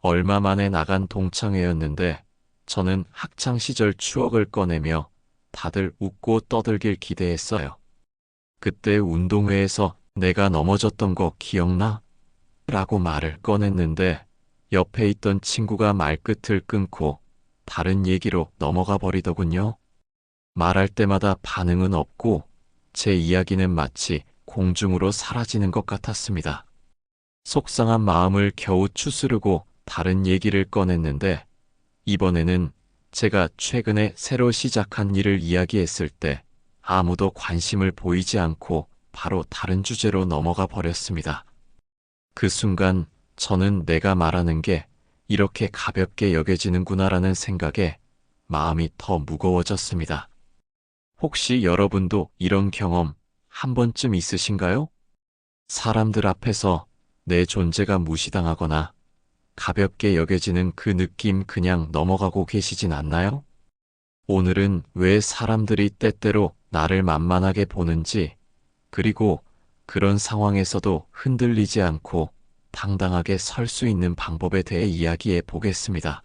얼마 만에 나간 동창회였는데 저는 학창 시절 추억을 꺼내며 다들 웃고 떠들길 기대했어요. 그때 운동회에서 내가 넘어졌던 거 기억나? 라고 말을 꺼냈는데 옆에 있던 친구가 말끝을 끊고 다른 얘기로 넘어가 버리더군요. 말할 때마다 반응은 없고 제 이야기는 마치 공중으로 사라지는 것 같았습니다. 속상한 마음을 겨우 추스르고 다른 얘기를 꺼냈는데 이번에는 제가 최근에 새로 시작한 일을 이야기했을 때 아무도 관심을 보이지 않고 바로 다른 주제로 넘어가 버렸습니다. 그 순간 저는 내가 말하는 게 이렇게 가볍게 여겨지는구나라는 생각에 마음이 더 무거워졌습니다. 혹시 여러분도 이런 경험 한 번쯤 있으신가요? 사람들 앞에서 내 존재가 무시당하거나 가볍게 여겨지는 그 느낌 그냥 넘어가고 계시진 않나요? 오늘은 왜 사람들이 때때로 나를 만만하게 보는지, 그리고 그런 상황에서도 흔들리지 않고 당당하게 설 수 있는 방법에 대해 이야기해 보겠습니다.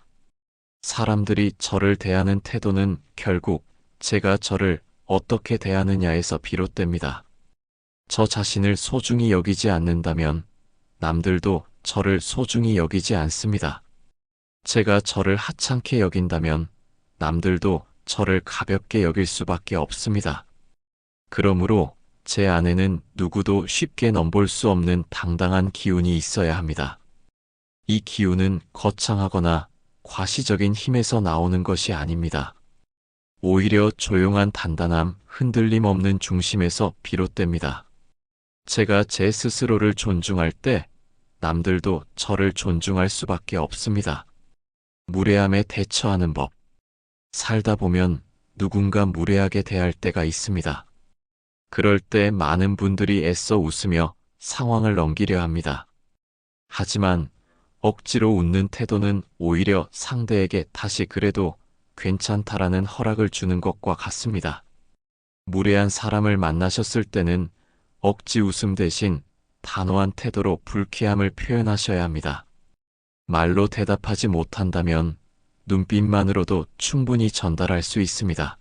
사람들이 저를 대하는 태도는 결국 제가 저를 어떻게 대하느냐에서 비롯됩니다. 저 자신을 소중히 여기지 않는다면 남들도 저를 소중히 여기지 않습니다. 제가 저를 하찮게 여긴다면 남들도 저를 가볍게 여길 수밖에 없습니다. 그러므로 제 안에는 누구도 쉽게 넘볼 수 없는 당당한 기운이 있어야 합니다. 이 기운은 거창하거나 과시적인 힘에서 나오는 것이 아닙니다. 오히려 조용한 단단함, 흔들림 없는 중심에서 비롯됩니다. 제가 제 스스로를 존중할 때 남들도 저를 존중할 수밖에 없습니다. 무례함에 대처하는 법. 살다 보면 누군가 무례하게 대할 때가 있습니다. 그럴 때 많은 분들이 애써 웃으며 상황을 넘기려 합니다. 하지만 억지로 웃는 태도는 오히려 상대에게 다시 그래도 괜찮다라는 허락을 주는 것과 같습니다. 무례한 사람을 만나셨을 때는 억지 웃음 대신 단호한 태도로 불쾌함을 표현하셔야 합니다. 말로 대답하지 못한다면 눈빛만으로도 충분히 전달할 수 있습니다.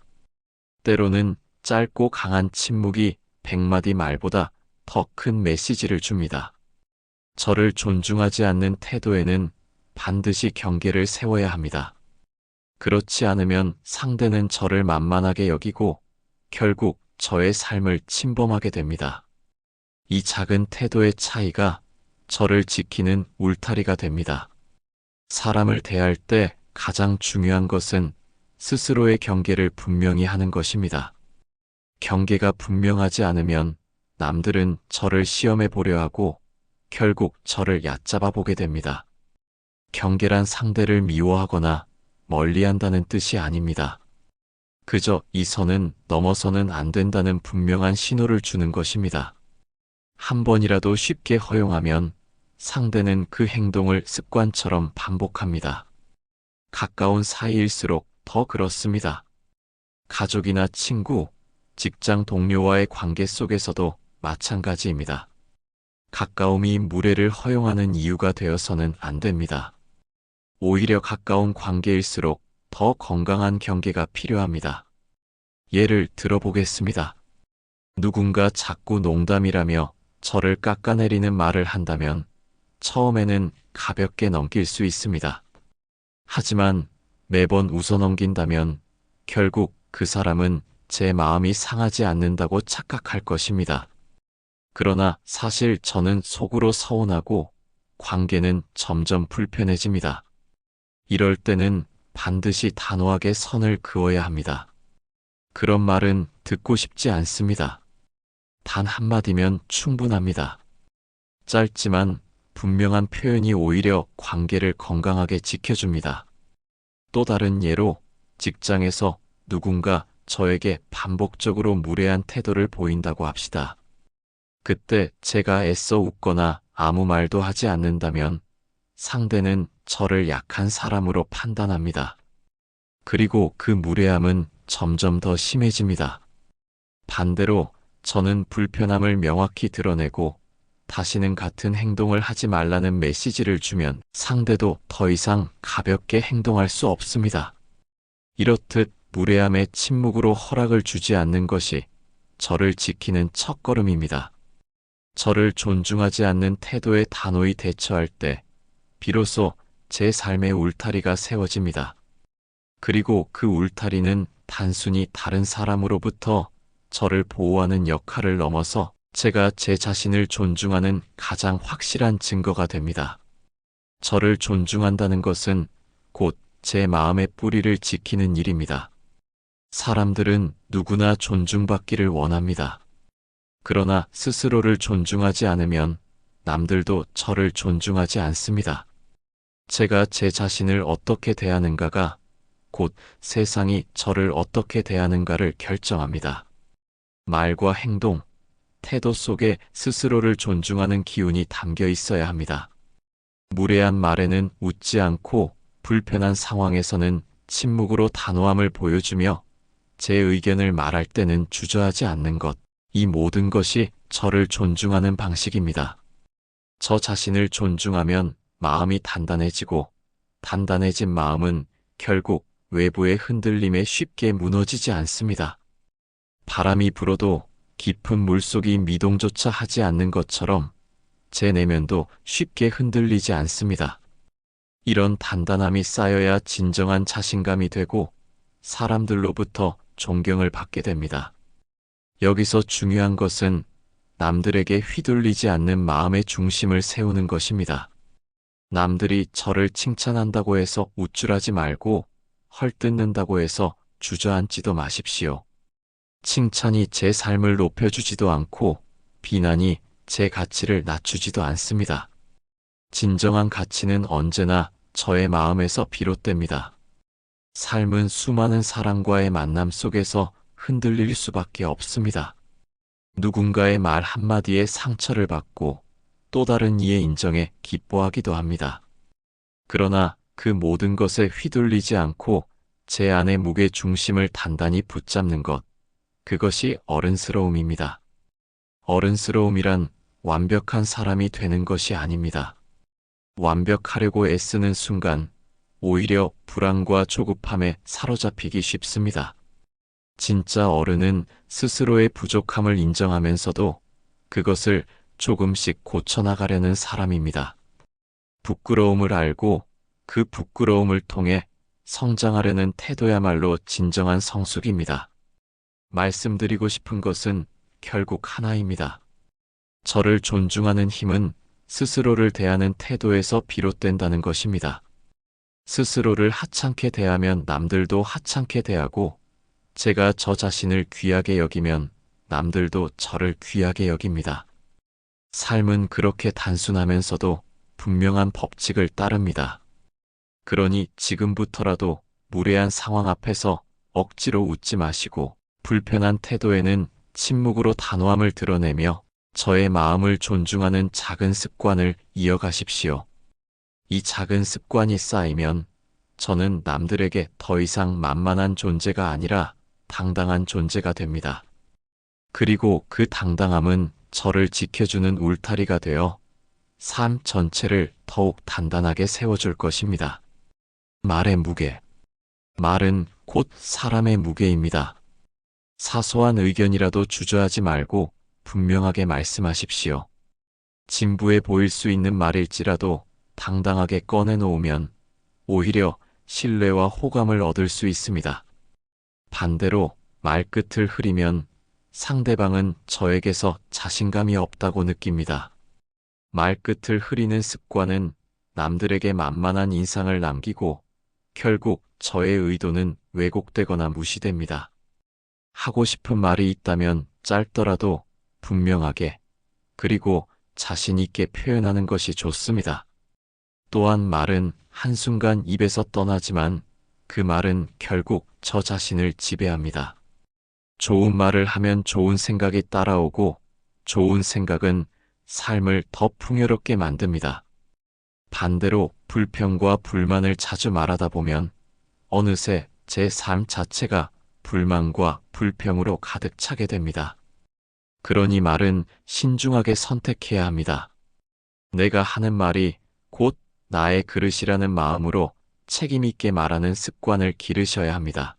때로는 짧고 강한 침묵이 100마디 말보다 더 큰 메시지를 줍니다. 저를 존중하지 않는 태도에는 반드시 경계를 세워야 합니다. 그렇지 않으면 상대는 저를 만만하게 여기고 결국 저의 삶을 침범하게 됩니다. 이 작은 태도의 차이가 저를 지키는 울타리가 됩니다. 사람을 대할 때 가장 중요한 것은 스스로의 경계를 분명히 하는 것입니다. 경계가 분명하지 않으면 남들은 저를 시험해 보려 하고 결국 저를 얕잡아 보게 됩니다. 경계란 상대를 미워하거나 멀리한다는 뜻이 아닙니다. 그저 이 선은 넘어서는 안 된다는 분명한 신호를 주는 것입니다. 한 번이라도 쉽게 허용하면 상대는 그 행동을 습관처럼 반복합니다. 가까운 사이일수록 더 그렇습니다. 가족이나 친구, 직장 동료와의 관계 속에서도 마찬가지입니다. 가까움이 무례를 허용하는 이유가 되어서는 안 됩니다. 오히려 가까운 관계일수록 더 건강한 경계가 필요합니다. 예를 들어보겠습니다. 누군가 자꾸 농담이라며 저를 깎아내리는 말을 한다면 처음에는 가볍게 넘길 수 있습니다. 하지만 매번 웃어넘긴다면 결국 그 사람은 제 마음이 상하지 않는다고 착각할 것입니다. 그러나 사실 저는 속으로 서운하고 관계는 점점 불편해집니다. 이럴 때는 반드시 단호하게 선을 그어야 합니다. 그런 말은 듣고 싶지 않습니다. 단 한마디면 충분합니다. 짧지만 분명한 표현이 오히려 관계를 건강하게 지켜줍니다. 또 다른 예로 직장에서 누군가 저에게 반복적으로 무례한 태도를 보인다고 합시다. 그때 제가 애써 웃거나 아무 말도 하지 않는다면 상대는 저를 약한 사람으로 판단합니다. 그리고 그 무례함은 점점 더 심해집니다. 반대로 저는 불편함을 명확히 드러내고 다시는 같은 행동을 하지 말라는 메시지를 주면 상대도 더 이상 가볍게 행동할 수 없습니다. 이렇듯 무례함에 침묵으로 허락을 주지 않는 것이 저를 지키는 첫걸음입니다. 저를 존중하지 않는 태도에 단호히 대처할 때 비로소 제 삶의 울타리가 세워집니다. 그리고 그 울타리는 단순히 다른 사람으로부터 저를 보호하는 역할을 넘어서 제가 제 자신을 존중하는 가장 확실한 증거가 됩니다. 저를 존중한다는 것은 곧 제 마음의 뿌리를 지키는 일입니다. 사람들은 누구나 존중받기를 원합니다. 그러나 스스로를 존중하지 않으면 남들도 저를 존중하지 않습니다. 제가 제 자신을 어떻게 대하는가가 곧 세상이 저를 어떻게 대하는가를 결정합니다. 말과 행동, 태도 속에 스스로를 존중하는 기운이 담겨 있어야 합니다. 무례한 말에는 웃지 않고 불편한 상황에서는 침묵으로 단호함을 보여주며 제 의견을 말할 때는 주저하지 않는 것, 이 모든 것이 저를 존중하는 방식입니다. 저 자신을 존중하면 마음이 단단해지고 단단해진 마음은 결국 외부의 흔들림에 쉽게 무너지지 않습니다. 바람이 불어도 깊은 물속이 미동조차 하지 않는 것처럼 제 내면도 쉽게 흔들리지 않습니다. 이런 단단함이 쌓여야 진정한 자신감이 되고 사람들로부터 존경을 받게 됩니다. 여기서 중요한 것은 남들에게 휘둘리지 않는 마음의 중심을 세우는 것입니다. 남들이 저를 칭찬한다고 해서 우쭐하지 말고 헐뜯는다고 해서 주저앉지도 마십시오. 칭찬이 제 삶을 높여주지도 않고 비난이 제 가치를 낮추지도 않습니다. 진정한 가치는 언제나 저의 마음에서 비롯됩니다. 삶은 수많은 사람과의 만남 속에서 흔들릴 수밖에 없습니다. 누군가의 말 한마디에 상처를 받고 또 다른 이의 인정에 기뻐하기도 합니다. 그러나 그 모든 것에 휘둘리지 않고 제 안의 무게 중심을 단단히 붙잡는 것, 그것이 어른스러움입니다. 어른스러움이란 완벽한 사람이 되는 것이 아닙니다. 완벽하려고 애쓰는 순간 오히려 불안과 조급함에 사로잡히기 쉽습니다. 진짜 어른은 스스로의 부족함을 인정하면서도 그것을 조금씩 고쳐나가려는 사람입니다. 부끄러움을 알고 그 부끄러움을 통해 성장하려는 태도야말로 진정한 성숙입니다. 말씀드리고 싶은 것은 결국 하나입니다. 저를 존중하는 힘은 스스로를 대하는 태도에서 비롯된다는 것입니다. 스스로를 하찮게 대하면 남들도 하찮게 대하고 제가 저 자신을 귀하게 여기면 남들도 저를 귀하게 여깁니다. 삶은 그렇게 단순하면서도 분명한 법칙을 따릅니다. 그러니 지금부터라도 무례한 상황 앞에서 억지로 웃지 마시고 불편한 태도에는 침묵으로 단호함을 드러내며 저의 마음을 존중하는 작은 습관을 이어가십시오. 이 작은 습관이 쌓이면 저는 남들에게 더 이상 만만한 존재가 아니라 당당한 존재가 됩니다. 그리고 그 당당함은 저를 지켜주는 울타리가 되어 삶 전체를 더욱 단단하게 세워줄 것입니다. 말의 무게. 말은 곧 사람의 무게입니다. 사소한 의견이라도 주저하지 말고 분명하게 말씀하십시오. 진부해 보일 수 있는 말일지라도 당당하게 꺼내놓으면 오히려 신뢰와 호감을 얻을 수 있습니다. 반대로 말끝을 흐리면 상대방은 저에게서 자신감이 없다고 느낍니다. 말끝을 흐리는 습관은 남들에게 만만한 인상을 남기고 결국 저의 의도는 왜곡되거나 무시됩니다. 하고 싶은 말이 있다면 짧더라도 분명하게 그리고 자신 있게 표현하는 것이 좋습니다. 또한 말은 한순간 입에서 떠나지만 그 말은 결국 저 자신을 지배합니다. 좋은 말을 하면 좋은 생각이 따라오고 좋은 생각은 삶을 더 풍요롭게 만듭니다. 반대로 불평과 불만을 자주 말하다 보면 어느새 제 삶 자체가 불만과 불평으로 가득 차게 됩니다. 그러니 말은 신중하게 선택해야 합니다. 내가 하는 말이 곧 나의 그릇이라는 마음으로 책임있게 말하는 습관을 기르셔야 합니다.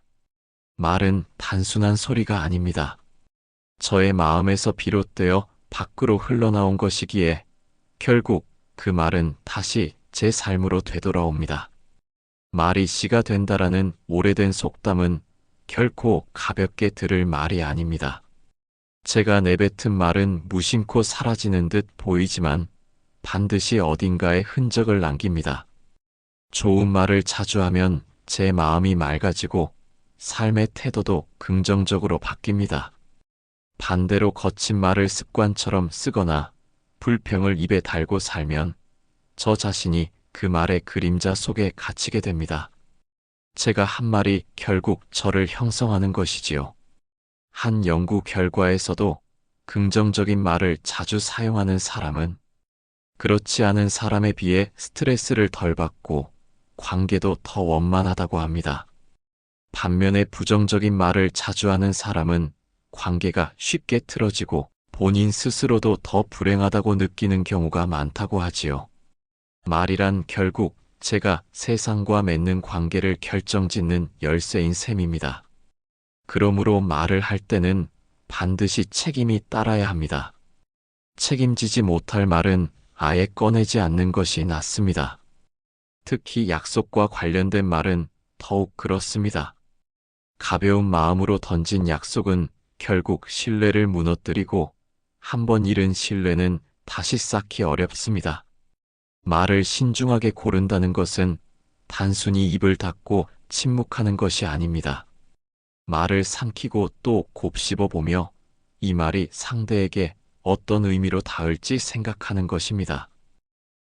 말은 단순한 소리가 아닙니다. 저의 마음에서 비롯되어 밖으로 흘러나온 것이기에 결국 그 말은 다시 제 삶으로 되돌아옵니다. 말이 씨가 된다라는 오래된 속담은 결코 가볍게 들을 말이 아닙니다. 제가 내뱉은 말은 무심코 사라지는 듯 보이지만 반드시 어딘가에 흔적을 남깁니다. 좋은 말을 자주 하면 제 마음이 맑아지고 삶의 태도도 긍정적으로 바뀝니다. 반대로 거친 말을 습관처럼 쓰거나 불평을 입에 달고 살면 저 자신이 그 말의 그림자 속에 갇히게 됩니다. 제가 한 말이 결국 저를 형성하는 것이지요. 한 연구 결과에서도 긍정적인 말을 자주 사용하는 사람은 그렇지 않은 사람에 비해 스트레스를 덜 받고 관계도 더 원만하다고 합니다. 반면에 부정적인 말을 자주 하는 사람은 관계가 쉽게 틀어지고 본인 스스로도 더 불행하다고 느끼는 경우가 많다고 하지요. 말이란 결국 제가 세상과 맺는 관계를 결정짓는 열쇠인 셈입니다. 그러므로 말을 할 때는 반드시 책임이 따라야 합니다. 책임지지 못할 말은 아예 꺼내지 않는 것이 낫습니다. 특히 약속과 관련된 말은 더욱 그렇습니다. 가벼운 마음으로 던진 약속은 결국 신뢰를 무너뜨리고 한번 잃은 신뢰는 다시 쌓기 어렵습니다. 말을 신중하게 고른다는 것은 단순히 입을 닫고 침묵하는 것이 아닙니다. 말을 삼키고 또 곱씹어 보며 이 말이 상대에게 어떤 의미로 닿을지 생각하는 것입니다.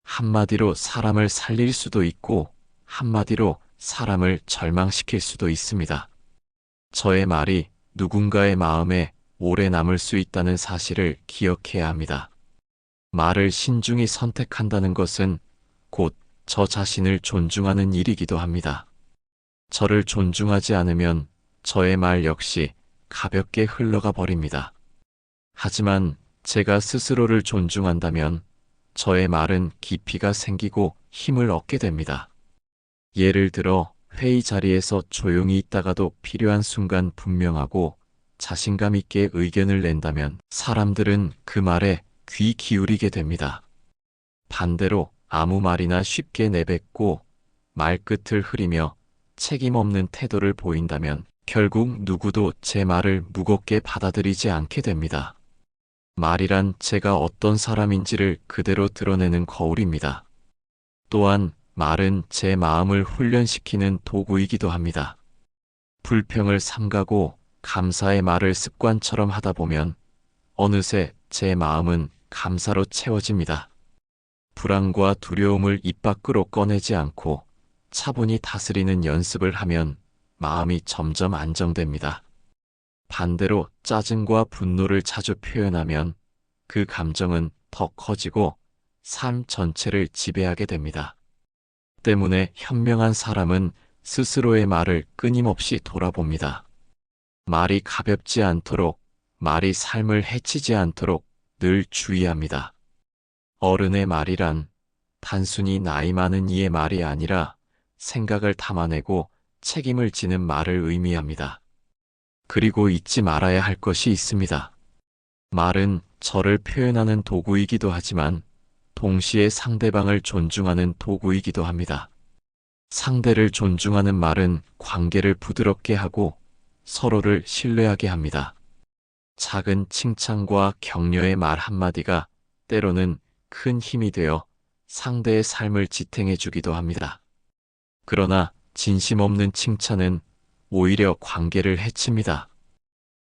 한마디로 사람을 살릴 수도 있고 한마디로 사람을 절망시킬 수도 있습니다. 저의 말이 누군가의 마음에 오래 남을 수 있다는 사실을 기억해야 합니다. 말을 신중히 선택한다는 것은 곧 저 자신을 존중하는 일이기도 합니다. 저를 존중하지 않으면 저의 말 역시 가볍게 흘러가 버립니다. 하지만 제가 스스로를 존중한다면 저의 말은 깊이가 생기고 힘을 얻게 됩니다. 예를 들어 회의 자리에서 조용히 있다가도 필요한 순간 분명하고 자신감 있게 의견을 낸다면 사람들은 그 말에 귀 기울이게 됩니다. 반대로 아무 말이나 쉽게 내뱉고 말끝을 흐리며 책임 없는 태도를 보인다면 결국 누구도 제 말을 무겁게 받아들이지 않게 됩니다. 말이란 제가 어떤 사람인지를 그대로 드러내는 거울입니다. 또한 말은 제 마음을 훈련시키는 도구이기도 합니다. 불평을 삼가고 감사의 말을 습관처럼 하다 보면 어느새 제 마음은 감사로 채워집니다. 불안과 두려움을 입 밖으로 꺼내지 않고 차분히 다스리는 연습을 하면 마음이 점점 안정됩니다. 반대로 짜증과 분노를 자주 표현하면 그 감정은 더 커지고 삶 전체를 지배하게 됩니다. 때문에 현명한 사람은 스스로의 말을 끊임없이 돌아봅니다. 말이 가볍지 않도록, 말이 삶을 해치지 않도록 늘 주의합니다. 어른의 말이란 단순히 나이 많은 이의 말이 아니라 생각을 담아내고 책임을 지는 말을 의미합니다. 그리고 잊지 말아야 할 것이 있습니다. 말은 저를 표현하는 도구이기도 하지만 동시에 상대방을 존중하는 도구이기도 합니다. 상대를 존중하는 말은 관계를 부드럽게 하고 서로를 신뢰하게 합니다. 작은 칭찬과 격려의 말 한마디가 때로는 큰 힘이 되어 상대의 삶을 지탱해 주기도 합니다. 그러나 진심 없는 칭찬은 오히려 관계를 해칩니다.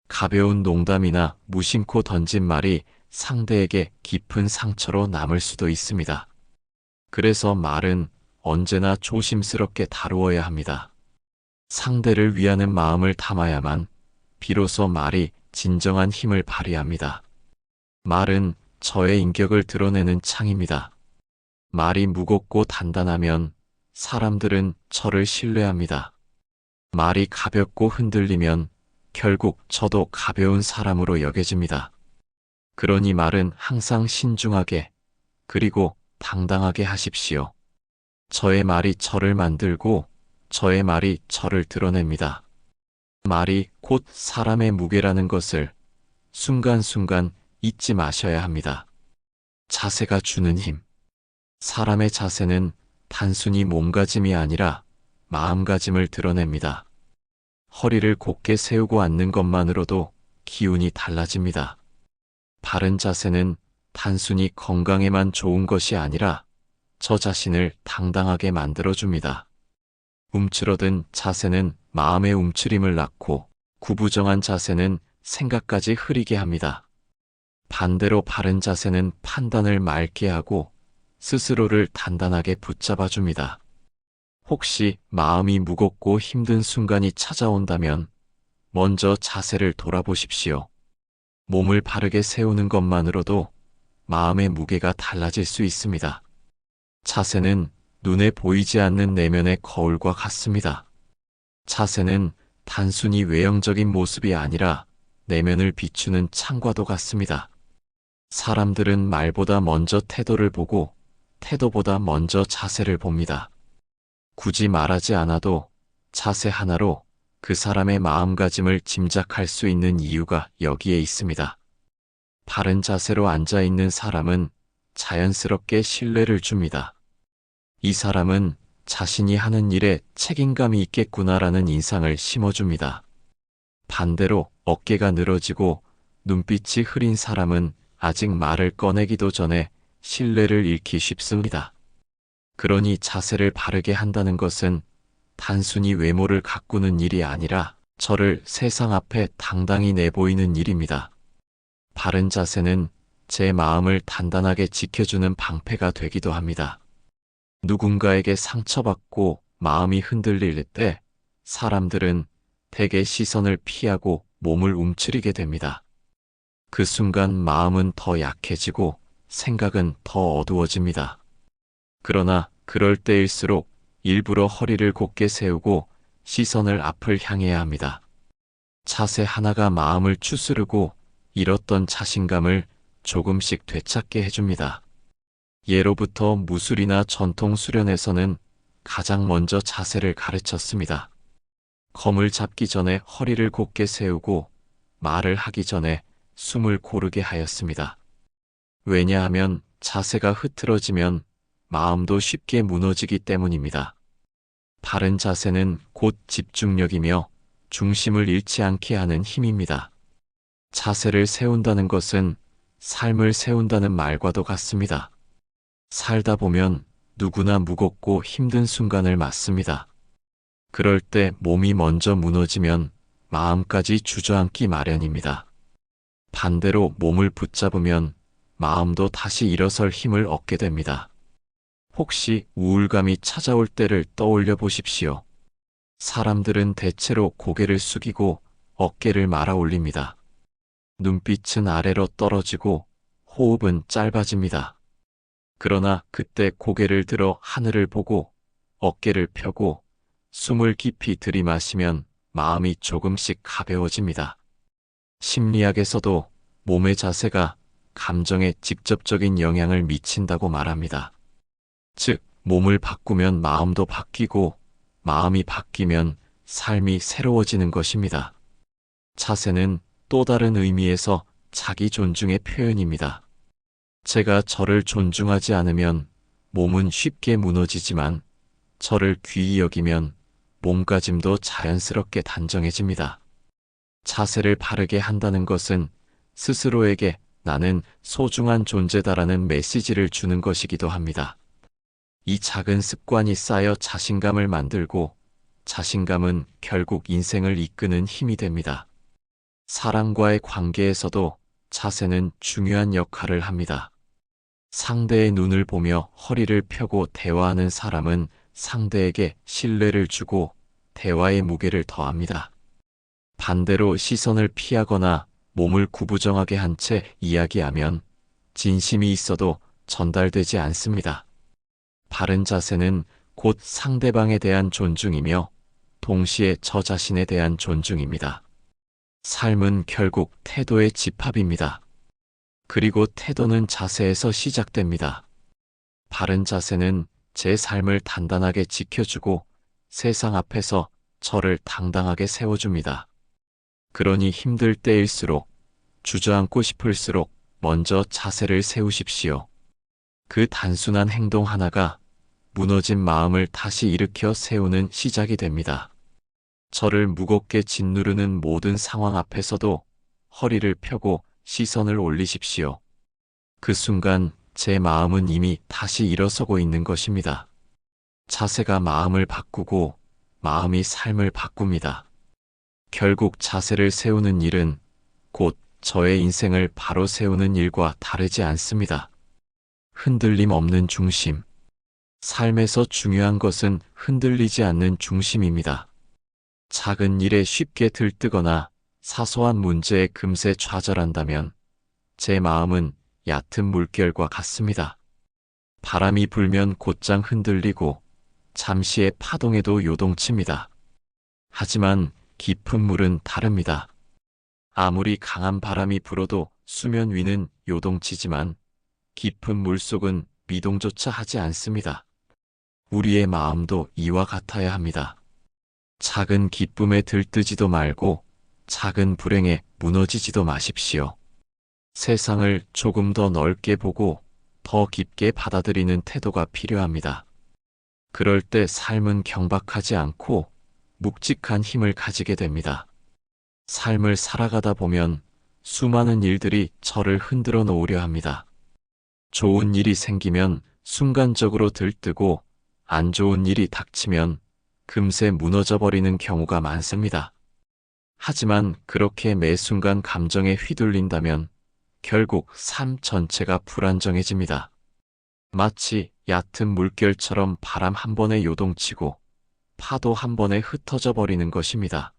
가벼운 농담이나 무심코 던진 말이 상대에게 깊은 상처로 남을 수도 있습니다. 그래서 말은 언제나 조심스럽게 다루어야 합니다. 상대를 위하는 마음을 담아야만 비로소 말이 진정한 힘을 발휘합니다. 말은 저의 인격을 드러내는 창입니다. 말이 무겁고 단단하면 사람들은 저를 신뢰합니다. 말이 가볍고 흔들리면 결국 저도 가벼운 사람으로 여겨집니다. 그러니 말은 항상 신중하게 그리고 당당하게 하십시오. 저의 말이 저를 만들고 저의 말이 저를 드러냅니다. 말이 곧 사람의 무게라는 것을 순간순간 잊지 마셔야 합니다. 자세가 주는 힘. 사람의 자세는 단순히 몸가짐이 아니라 마음가짐을 드러냅니다. 허리를 곧게 세우고 앉는 것만으로도 기운이 달라집니다. 바른 자세는 단순히 건강에만 좋은 것이 아니라 저 자신을 당당하게 만들어줍니다. 움츠러든 자세는 마음의 움츠림을 낳고 구부정한 자세는 생각까지 흐리게 합니다. 반대로 바른 자세는 판단을 맑게 하고 스스로를 단단하게 붙잡아줍니다. 혹시 마음이 무겁고 힘든 순간이 찾아온다면 먼저 자세를 돌아보십시오. 몸을 바르게 세우는 것만으로도 마음의 무게가 달라질 수 있습니다. 자세는 눈에 보이지 않는 내면의 거울과 같습니다. 자세는 단순히 외형적인 모습이 아니라 내면을 비추는 창과도 같습니다. 사람들은 말보다 먼저 태도를 보고 태도보다 먼저 자세를 봅니다. 굳이 말하지 않아도 자세 하나로 그 사람의 마음가짐을 짐작할 수 있는 이유가 여기에 있습니다. 바른 자세로 앉아 있는 사람은 자연스럽게 신뢰를 줍니다. 이 사람은 자신이 하는 일에 책임감이 있겠구나라는 인상을 심어줍니다. 반대로 어깨가 늘어지고 눈빛이 흐린 사람은 아직 말을 꺼내기도 전에 신뢰를 잃기 쉽습니다. 그러니 자세를 바르게 한다는 것은 단순히 외모를 가꾸는 일이 아니라 저를 세상 앞에 당당히 내보이는 일입니다. 바른 자세는 제 마음을 단단하게 지켜주는 방패가 되기도 합니다. 누군가에게 상처받고 마음이 흔들릴 때 사람들은 대개 시선을 피하고 몸을 움츠리게 됩니다. 그 순간 마음은 더 약해지고 생각은 더 어두워집니다. 그러나 그럴 때일수록 일부러 허리를 곧게 세우고 시선을 앞을 향해야 합니다. 자세 하나가 마음을 추스르고 잃었던 자신감을 조금씩 되찾게 해줍니다. 예로부터 무술이나 전통 수련에서는 가장 먼저 자세를 가르쳤습니다. 검을 잡기 전에 허리를 곧게 세우고 말을 하기 전에 숨을 고르게 하였습니다. 왜냐하면 자세가 흐트러지면 마음도 쉽게 무너지기 때문입니다. 바른 자세는 곧 집중력이며 중심을 잃지 않게 하는 힘입니다. 자세를 세운다는 것은 삶을 세운다는 말과도 같습니다. 살다 보면 누구나 무겁고 힘든 순간을 맞습니다. 그럴 때 몸이 먼저 무너지면 마음까지 주저앉기 마련입니다. 반대로 몸을 붙잡으면 마음도 다시 일어설 힘을 얻게 됩니다. 혹시 우울감이 찾아올 때를 떠올려 보십시오. 사람들은 대체로 고개를 숙이고 어깨를 말아 올립니다. 눈빛은 아래로 떨어지고 호흡은 짧아집니다. 그러나 그때 고개를 들어 하늘을 보고 어깨를 펴고 숨을 깊이 들이마시면 마음이 조금씩 가벼워집니다. 심리학에서도 몸의 자세가 감정에 직접적인 영향을 미친다고 말합니다. 즉, 몸을 바꾸면 마음도 바뀌고 마음이 바뀌면 삶이 새로워지는 것입니다. 자세는 또 다른 의미에서 자기 존중의 표현입니다. 제가 저를 존중하지 않으면 몸은 쉽게 무너지지만 저를 귀히 여기면 몸가짐도 자연스럽게 단정해집니다. 자세를 바르게 한다는 것은 스스로에게 나는 소중한 존재다라는 메시지를 주는 것이기도 합니다. 이 작은 습관이 쌓여 자신감을 만들고 자신감은 결국 인생을 이끄는 힘이 됩니다. 사람과의 관계에서도 자세는 중요한 역할을 합니다. 상대의 눈을 보며 허리를 펴고 대화하는 사람은 상대에게 신뢰를 주고 대화의 무게를 더합니다. 반대로 시선을 피하거나 몸을 구부정하게 한 채 이야기하면 진심이 있어도 전달되지 않습니다. 바른 자세는 곧 상대방에 대한 존중이며 동시에 저 자신에 대한 존중입니다. 삶은 결국 태도의 집합입니다. 그리고 태도는 자세에서 시작됩니다. 바른 자세는 제 삶을 단단하게 지켜주고 세상 앞에서 저를 당당하게 세워줍니다. 그러니 힘들 때일수록, 주저앉고 싶을수록 먼저 자세를 세우십시오. 그 단순한 행동 하나가 무너진 마음을 다시 일으켜 세우는 시작이 됩니다. 저를 무겁게 짓누르는 모든 상황 앞에서도 허리를 펴고 시선을 올리십시오. 그 순간 제 마음은 이미 다시 일어서고 있는 것입니다. 자세가 마음을 바꾸고 마음이 삶을 바꿉니다. 결국 자세를 세우는 일은 곧 저의 인생을 바로 세우는 일과 다르지 않습니다. 흔들림 없는 중심. 삶에서 중요한 것은 흔들리지 않는 중심입니다. 작은 일에 쉽게 들뜨거나 사소한 문제에 금세 좌절한다면 제 마음은 얕은 물결과 같습니다. 바람이 불면 곧장 흔들리고 잠시의 파동에도 요동칩니다. 하지만 깊은 물은 다릅니다. 아무리 강한 바람이 불어도 수면 위는 요동치지만 깊은 물속은 미동조차 하지 않습니다. 우리의 마음도 이와 같아야 합니다. 작은 기쁨에 들뜨지도 말고 작은 불행에 무너지지도 마십시오. 세상을 조금 더 넓게 보고 더 깊게 받아들이는 태도가 필요합니다. 그럴 때 삶은 경박하지 않고 묵직한 힘을 가지게 됩니다. 삶을 살아가다 보면 수많은 일들이 저를 흔들어 놓으려 합니다. 좋은 일이 생기면 순간적으로 들뜨고 안 좋은 일이 닥치면 금세 무너져 버리는 경우가 많습니다. 하지만 그렇게 매 순간 감정에 휘둘린다면 결국 삶 전체가 불안정해집니다. 마치 얕은 물결처럼 바람 한 번에 요동치고 파도 한 번에 흩어져 버리는 것입니다.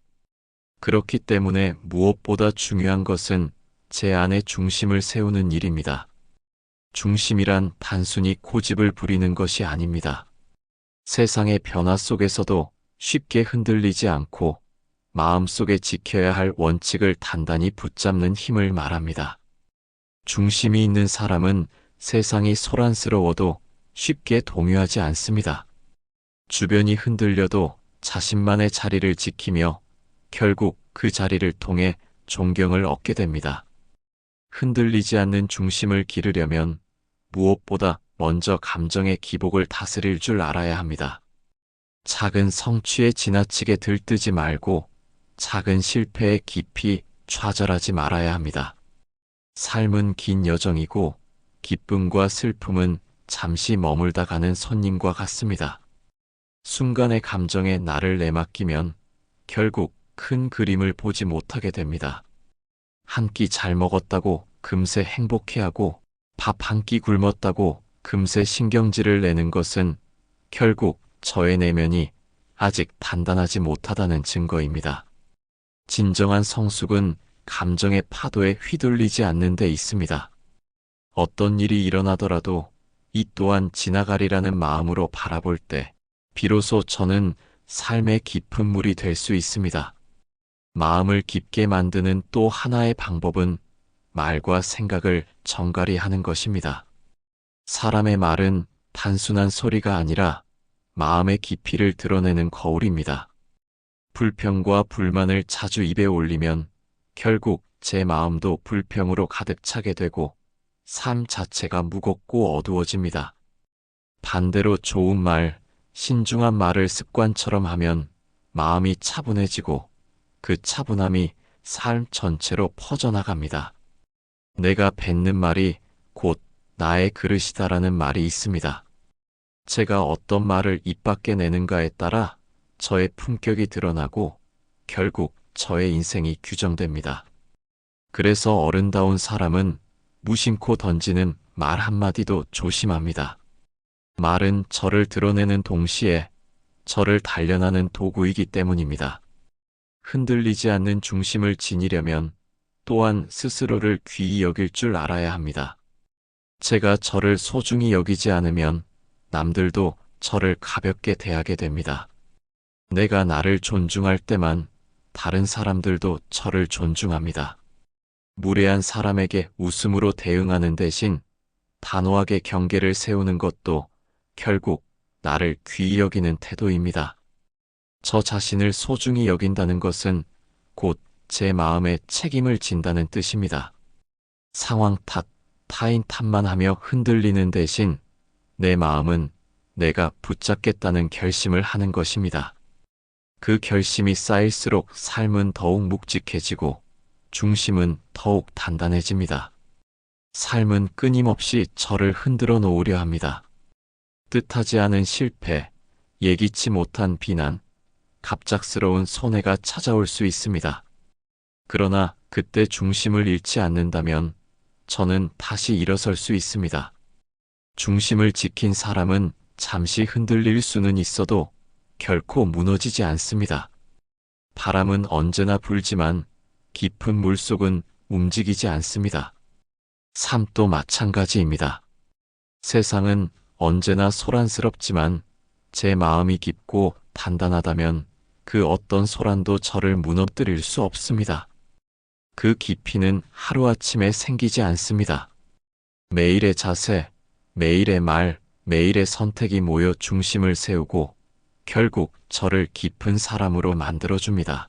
그렇기 때문에 무엇보다 중요한 것은 제 안의 중심을 세우는 일입니다. 중심이란 단순히 고집을 부리는 것이 아닙니다. 세상의 변화 속에서도 쉽게 흔들리지 않고 마음속에 지켜야 할 원칙을 단단히 붙잡는 힘을 말합니다. 중심이 있는 사람은 세상이 소란스러워도 쉽게 동요하지 않습니다. 주변이 흔들려도 자신만의 자리를 지키며 결국 그 자리를 통해 존경을 얻게 됩니다. 흔들리지 않는 중심을 기르려면 무엇보다 먼저 감정의 기복을 다스릴 줄 알아야 합니다. 작은 성취에 지나치게 들뜨지 말고 작은 실패에 깊이 좌절하지 말아야 합니다. 삶은 긴 여정이고 기쁨과 슬픔은 잠시 머물다 가는 손님과 같습니다. 순간의 감정에 나를 내맡기면 결국 큰 그림을 보지 못하게 됩니다. 한 끼 잘 먹었다고 금세 행복해하고 밥 한 끼 굶었다고 금세 신경질을 내는 것은 결국 저의 내면이 아직 단단하지 못하다는 증거입니다. 진정한 성숙은 감정의 파도에 휘둘리지 않는 데 있습니다. 어떤 일이 일어나더라도 이 또한 지나가리라는 마음으로 바라볼 때 비로소 저는 삶의 깊은 물이 될 수 있습니다. 마음을 깊게 만드는 또 하나의 방법은 말과 생각을 정갈히 하는 것입니다. 사람의 말은 단순한 소리가 아니라 마음의 깊이를 드러내는 거울입니다. 불평과 불만을 자주 입에 올리면 결국 제 마음도 불평으로 가득 차게 되고 삶 자체가 무겁고 어두워집니다. 반대로 좋은 말, 신중한 말을 습관처럼 하면 마음이 차분해지고 그 차분함이 삶 전체로 퍼져나갑니다. 내가 뱉는 말이 곧 나의 그릇이다라는 말이 있습니다. 제가 어떤 말을 입 밖에 내는가에 따라 저의 품격이 드러나고 결국 저의 인생이 규정됩니다. 그래서 어른다운 사람은 무심코 던지는 말 한마디도 조심합니다. 말은 저를 드러내는 동시에 저를 단련하는 도구이기 때문입니다. 흔들리지 않는 중심을 지니려면 또한 스스로를 귀히 여길 줄 알아야 합니다. 제가 저를 소중히 여기지 않으면 남들도 저를 가볍게 대하게 됩니다. 내가 나를 존중할 때만 다른 사람들도 저를 존중합니다. 무례한 사람에게 웃음으로 대응하는 대신 단호하게 경계를 세우는 것도 결국 나를 귀히 여기는 태도입니다. 저 자신을 소중히 여긴다는 것은 곧 제 마음에 책임을 진다는 뜻입니다. 상황 탓, 타인 탓만 하며 흔들리는 대신 내 마음은 내가 붙잡겠다는 결심을 하는 것입니다. 그 결심이 쌓일수록 삶은 더욱 묵직해지고 중심은 더욱 단단해집니다. 삶은 끊임없이 저를 흔들어 놓으려 합니다. 뜻하지 않은 실패, 예기치 못한 비난, 갑작스러운 손해가 찾아올 수 있습니다. 그러나 그때 중심을 잃지 않는다면 저는 다시 일어설 수 있습니다. 중심을 지킨 사람은 잠시 흔들릴 수는 있어도 결코 무너지지 않습니다. 바람은 언제나 불지만 깊은 물속은 움직이지 않습니다. 삶도 마찬가지입니다. 세상은 언제나 소란스럽지만 제 마음이 깊고 단단하다면 그 어떤 소란도 저를 무너뜨릴 수 없습니다. 그 깊이는 하루아침에 생기지 않습니다. 매일의 자세, 매일의 말, 매일의 선택이 모여 중심을 세우고 결국 저를 깊은 사람으로 만들어줍니다.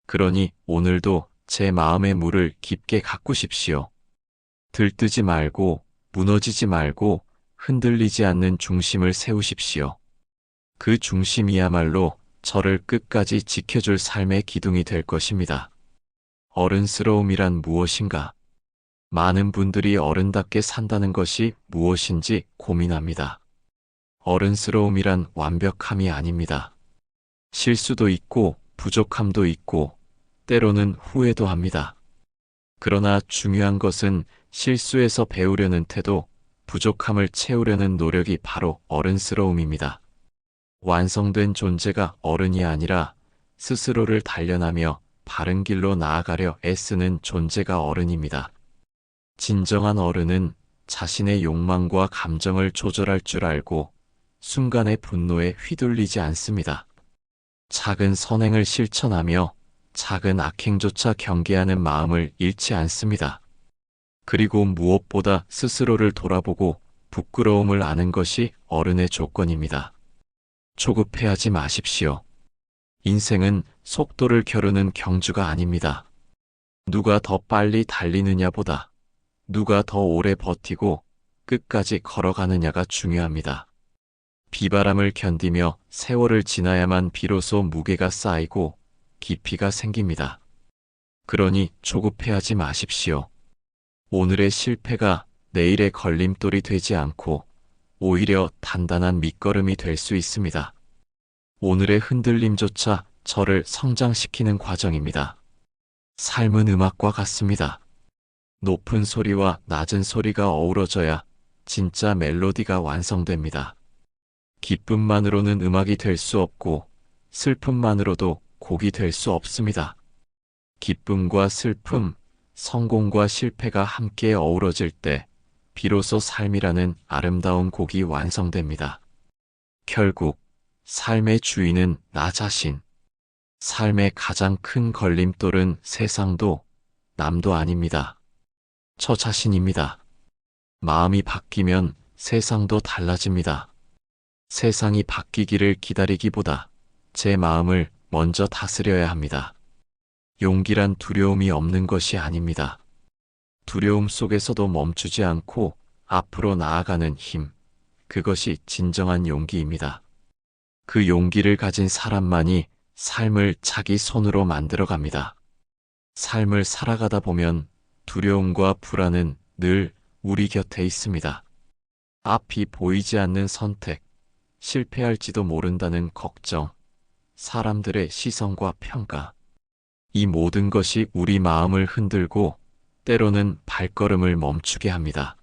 그러니 오늘도 제 마음의 물을 깊게 가꾸십시오. 들뜨지 말고 무너지지 말고 흔들리지 않는 중심을 세우십시오. 그 중심이야말로 저를 끝까지 지켜줄 삶의 기둥이 될 것입니다. 어른스러움이란 무엇인가? 많은 분들이 어른답게 산다는 것이 무엇인지 고민합니다. 어른스러움이란 완벽함이 아닙니다. 실수도 있고 부족함도 있고 때로는 후회도 합니다. 그러나 중요한 것은 실수에서 배우려는 태도, 부족함을 채우려는 노력이 바로 어른스러움입니다. 완성된 존재가 어른이 아니라 스스로를 단련하며 바른 길로 나아가려 애쓰는 존재가 어른입니다. 진정한 어른은 자신의 욕망과 감정을 조절할 줄 알고 순간의 분노에 휘둘리지 않습니다. 작은 선행을 실천하며 작은 악행조차 경계하는 마음을 잃지 않습니다. 그리고 무엇보다 스스로를 돌아보고 부끄러움을 아는 것이 어른의 조건입니다. 조급해하지 마십시오. 인생은 속도를 겨루는 경주가 아닙니다. 누가 더 빨리 달리느냐보다 누가 더 오래 버티고 끝까지 걸어가느냐가 중요합니다. 비바람을 견디며 세월을 지나야만 비로소 무게가 쌓이고 깊이가 생깁니다. 그러니 조급해하지 마십시오. 오늘의 실패가 내일의 걸림돌이 되지 않고 오히려 단단한 밑거름이 될 수 있습니다. 오늘의 흔들림조차 저를 성장시키는 과정입니다. 삶은 음악과 같습니다. 높은 소리와 낮은 소리가 어우러져야 진짜 멜로디가 완성됩니다. 기쁨만으로는 음악이 될 수 없고 슬픔만으로도 곡이 될 수 없습니다. 기쁨과 슬픔, 성공과 실패가 함께 어우러질 때 비로소 삶이라는 아름다운 곡이 완성됩니다. 결국 삶의 주인은 나 자신. 삶의 가장 큰 걸림돌은 세상도 남도 아닙니다. 저 자신입니다. 마음이 바뀌면 세상도 달라집니다. 세상이 바뀌기를 기다리기보다 제 마음을 먼저 다스려야 합니다. 용기란 두려움이 없는 것이 아닙니다. 두려움 속에서도 멈추지 않고 앞으로 나아가는 힘, 그것이 진정한 용기입니다. 그 용기를 가진 사람만이 삶을 자기 손으로 만들어갑니다. 삶을 살아가다 보면 두려움과 불안은 늘 우리 곁에 있습니다. 앞이 보이지 않는 선택, 실패할지도 모른다는 걱정, 사람들의 시선과 평가, 이 모든 것이 우리 마음을 흔들고 때로는 발걸음을 멈추게 합니다.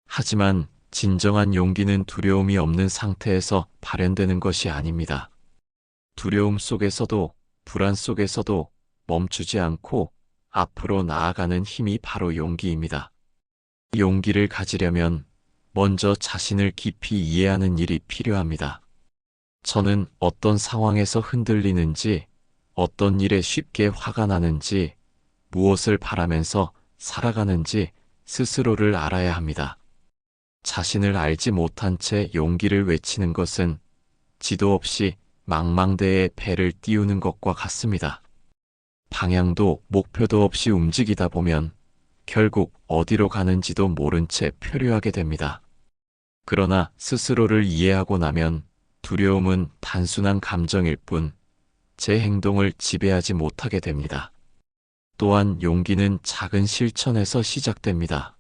하지만 진정한 용기는 두려움이 없는 상태에서 발현되는 것이 아닙니다. 두려움 속에서도 불안 속에서도 멈추지 않고 앞으로 나아가는 힘이 바로 용기입니다. 용기를 가지려면 먼저 자신을 깊이 이해하는 일이 필요합니다. 저는 어떤 상황에서 흔들리는지, 어떤 일에 쉽게 화가 나는지, 무엇을 바라면서 살아가는지 스스로를 알아야 합니다. 자신을 알지 못한 채 용기를 외치는 것은 지도 없이 망망대해에 배를 띄우는 것과 같습니다. 방향도 목표도 없이 움직이다 보면 결국 어디로 가는지도 모른 채 표류하게 됩니다. 그러나 스스로를 이해하고 나면 두려움은 단순한 감정일 뿐 제 행동을 지배하지 못하게 됩니다. 또한 용기는 작은 실천에서 시작됩니다.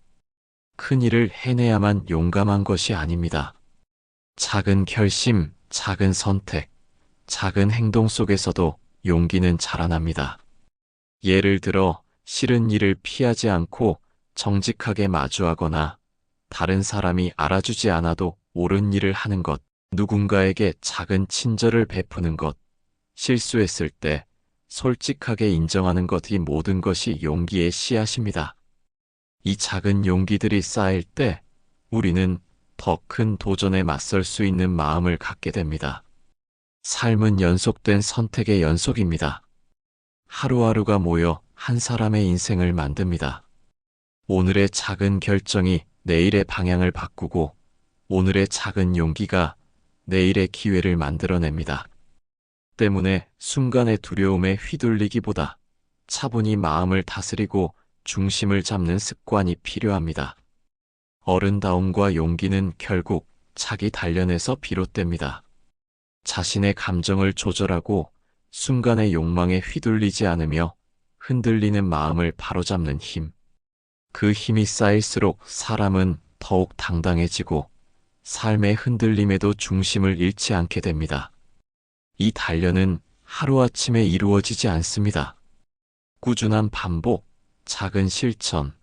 큰 일을 해내야만 용감한 것이 아닙니다. 작은 결심, 작은 선택, 작은 행동 속에서도 용기는 자라납니다. 예를 들어 싫은 일을 피하지 않고 정직하게 마주하거나 다른 사람이 알아주지 않아도 옳은 일을 하는 것, 누군가에게 작은 친절을 베푸는 것, 실수했을 때 솔직하게 인정하는 것, 이 모든 것이 용기의 씨앗입니다. 이 작은 용기들이 쌓일 때 우리는 더 큰 도전에 맞설 수 있는 마음을 갖게 됩니다. 삶은 연속된 선택의 연속입니다. 하루하루가 모여 한 사람의 인생을 만듭니다. 오늘의 작은 결정이 내일의 방향을 바꾸고 오늘의 작은 용기가 내일의 기회를 만들어냅니다. 때문에 순간의 두려움에 휘둘리기보다 차분히 마음을 다스리고 중심을 잡는 습관이 필요합니다. 어른다움과 용기는 결국 자기 단련에서 비롯됩니다. 자신의 감정을 조절하고 순간의 욕망에 휘둘리지 않으며 흔들리는 마음을 바로잡는 힘. 그 힘이 쌓일수록 사람은 더욱 당당해지고 삶의 흔들림에도 중심을 잃지 않게 됩니다. 이 단련은 하루아침에 이루어지지 않습니다. 꾸준한 반복, 작은 실천,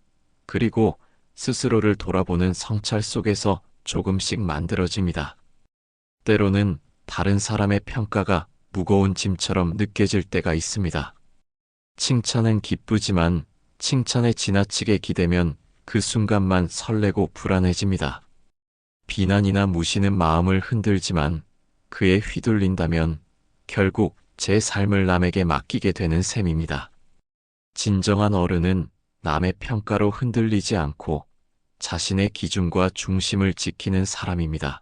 그리고 스스로를 돌아보는 성찰 속에서 조금씩 만들어집니다. 때로는 다른 사람의 평가가 무거운 짐처럼 느껴질 때가 있습니다. 칭찬은 기쁘지만 칭찬에 지나치게 기대면 그 순간만 설레고 불안해집니다. 비난이나 무시는 마음을 흔들지만 그에 휘둘린다면 결국 제 삶을 남에게 맡기게 되는 셈입니다. 진정한 어른은 남의 평가로 흔들리지 않고 자신의 기준과 중심을 지키는 사람입니다.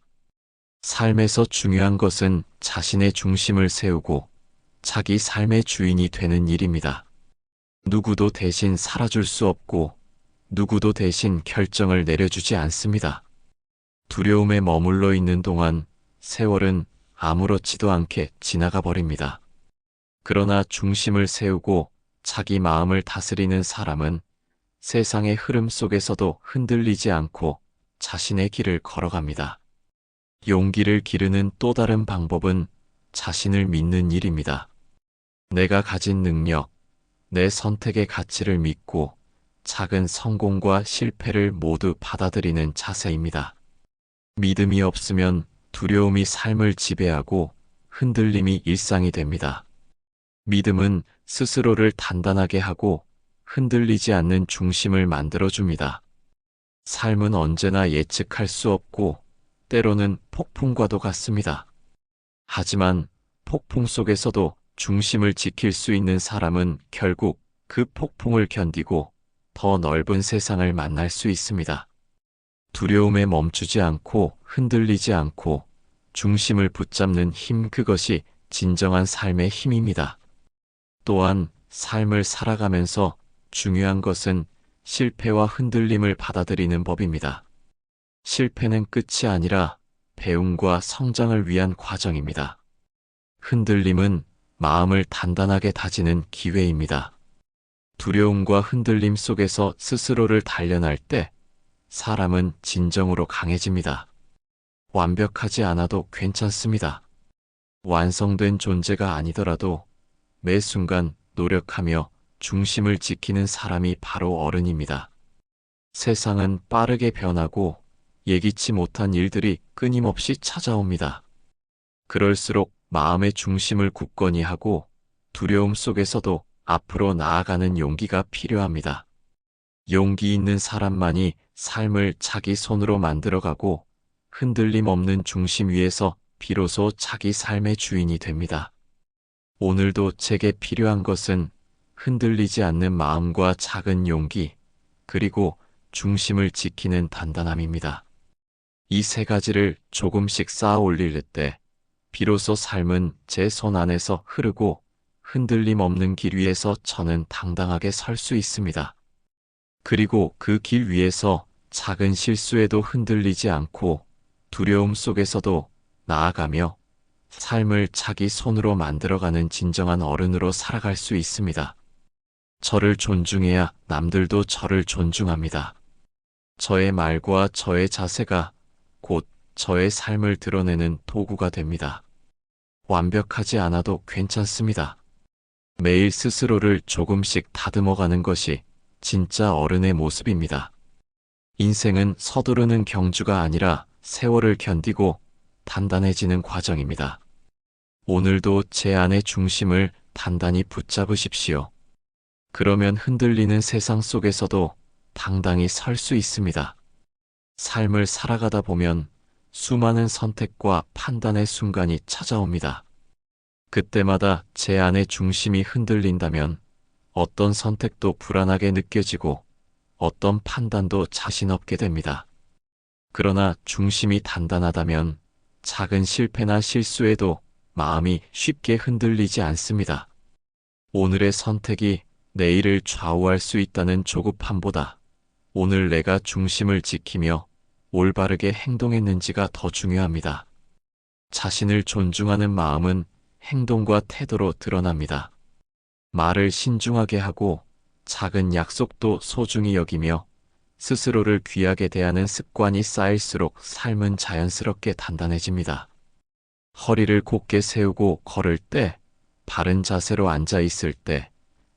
삶에서 중요한 것은 자신의 중심을 세우고 자기 삶의 주인이 되는 일입니다. 누구도 대신 살아줄 수 없고 누구도 대신 결정을 내려주지 않습니다. 두려움에 머물러 있는 동안 세월은 아무렇지도 않게 지나가 버립니다. 그러나 중심을 세우고 자기 마음을 다스리는 사람은 세상의 흐름 속에서도 흔들리지 않고 자신의 길을 걸어갑니다. 용기를 기르는 또 다른 방법은 자신을 믿는 일입니다. 내가 가진 능력, 내 선택의 가치를 믿고 작은 성공과 실패를 모두 받아들이는 자세입니다. 믿음이 없으면 두려움이 삶을 지배하고 흔들림이 일상이 됩니다. 믿음은 스스로를 단단하게 하고 흔들리지 않는 중심을 만들어줍니다. 삶은 언제나 예측할 수 없고 때로는 폭풍과도 같습니다. 하지만 폭풍 속에서도 중심을 지킬 수 있는 사람은 결국 그 폭풍을 견디고 더 넓은 세상을 만날 수 있습니다. 두려움에 멈추지 않고 흔들리지 않고 중심을 붙잡는 힘, 그것이 진정한 삶의 힘입니다. 또한 삶을 살아가면서 중요한 것은 실패와 흔들림을 받아들이는 법입니다. 실패는 끝이 아니라 배움과 성장을 위한 과정입니다. 흔들림은 마음을 단단하게 다지는 기회입니다. 두려움과 흔들림 속에서 스스로를 단련할 때 사람은 진정으로 강해집니다. 완벽하지 않아도 괜찮습니다. 완성된 존재가 아니더라도 매 순간 노력하며 중심을 지키는 사람이 바로 어른입니다. 세상은 빠르게 변하고 예기치 못한 일들이 끊임없이 찾아옵니다. 그럴수록 마음의 중심을 굳건히 하고 두려움 속에서도 앞으로 나아가는 용기가 필요합니다. 용기 있는 사람만이 삶을 자기 손으로 만들어가고 흔들림 없는 중심 위에서 비로소 자기 삶의 주인이 됩니다. 오늘도 제게 필요한 것은 흔들리지 않는 마음과 작은 용기, 그리고 중심을 지키는 단단함입니다. 이 세 가지를 조금씩 쌓아 올릴 때, 비로소 삶은 제 손 안에서 흐르고 흔들림 없는 길 위에서 저는 당당하게 설 수 있습니다. 그리고 그 길 위에서 작은 실수에도 흔들리지 않고 두려움 속에서도 나아가며 삶을 자기 손으로 만들어가는 진정한 어른으로 살아갈 수 있습니다. 저를 존중해야 남들도 저를 존중합니다. 저의 말과 저의 자세가 곧 저의 삶을 드러내는 도구가 됩니다. 완벽하지 않아도 괜찮습니다. 매일 스스로를 조금씩 다듬어가는 것이 진짜 어른의 모습입니다. 인생은 서두르는 경주가 아니라 세월을 견디고 단단해지는 과정입니다. 오늘도 제 안의 중심을 단단히 붙잡으십시오. 그러면 흔들리는 세상 속에서도 당당히 설 수 있습니다. 삶을 살아가다 보면 수많은 선택과 판단의 순간이 찾아옵니다. 그때마다 제 안의 중심이 흔들린다면 어떤 선택도 불안하게 느껴지고 어떤 판단도 자신 없게 됩니다. 그러나 중심이 단단하다면 작은 실패나 실수에도 마음이 쉽게 흔들리지 않습니다. 오늘의 선택이 내일을 좌우할 수 있다는 조급함보다 오늘 내가 중심을 지키며 올바르게 행동했는지가 더 중요합니다. 자신을 존중하는 마음은 행동과 태도로 드러납니다. 말을 신중하게 하고 작은 약속도 소중히 여기며 스스로를 귀하게 대하는 습관이 쌓일수록 삶은 자연스럽게 단단해집니다. 허리를 곧게 세우고 걸을 때, 바른 자세로 앉아 있을 때,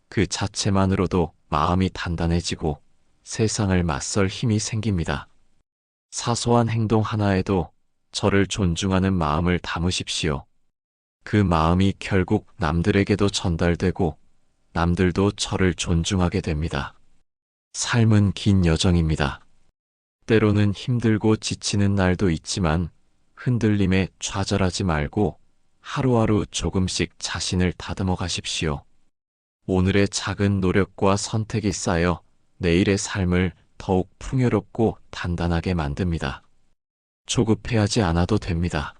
그 자체만으로도 마음이 단단해지고 세상을 맞설 힘이 생깁니다. 사소한 행동 하나에도 저를 존중하는 마음을 담으십시오. 그 마음이 결국 남들에게도 전달되고 남들도 저를 존중하게 됩니다. 삶은 긴 여정입니다. 때로는 힘들고 지치는 날도 있지만 흔들림에 좌절하지 말고 하루하루 조금씩 자신을 다듬어 가십시오. 오늘의 작은 노력과 선택이 쌓여 내일의 삶을 더욱 풍요롭고 단단하게 만듭니다. 조급해하지 않아도 됩니다.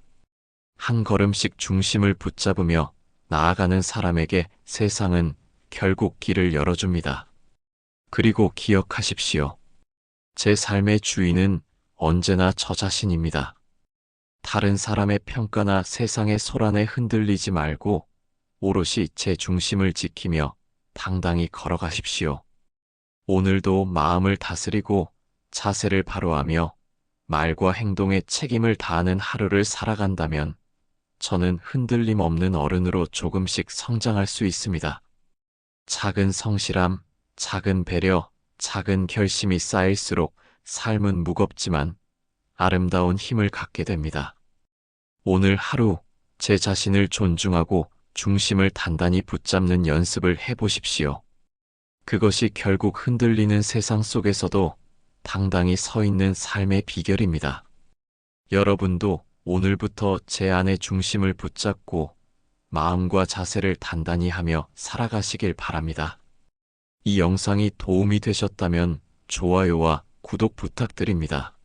한 걸음씩 중심을 붙잡으며 나아가는 사람에게 세상은 결국 길을 열어줍니다. 그리고 기억하십시오. 제 삶의 주인은 언제나 저 자신입니다. 다른 사람의 평가나 세상의 소란에 흔들리지 말고 오롯이 제 중심을 지키며 당당히 걸어가십시오. 오늘도 마음을 다스리고 자세를 바로하며 말과 행동에 책임을 다하는 하루를 살아간다면 저는 흔들림 없는 어른으로 조금씩 성장할 수 있습니다. 작은 성실함, 작은 배려, 작은 결심이 쌓일수록 삶은 무겁지만 아름다운 힘을 갖게 됩니다. 오늘 하루 제 자신을 존중하고 중심을 단단히 붙잡는 연습을 해보십시오. 그것이 결국 흔들리는 세상 속에서도 당당히 서 있는 삶의 비결입니다. 여러분도 오늘부터 제 안의 중심을 붙잡고 마음과 자세를 단단히 하며 살아가시길 바랍니다. 이 영상이 도움이 되셨다면 좋아요와 구독 부탁드립니다.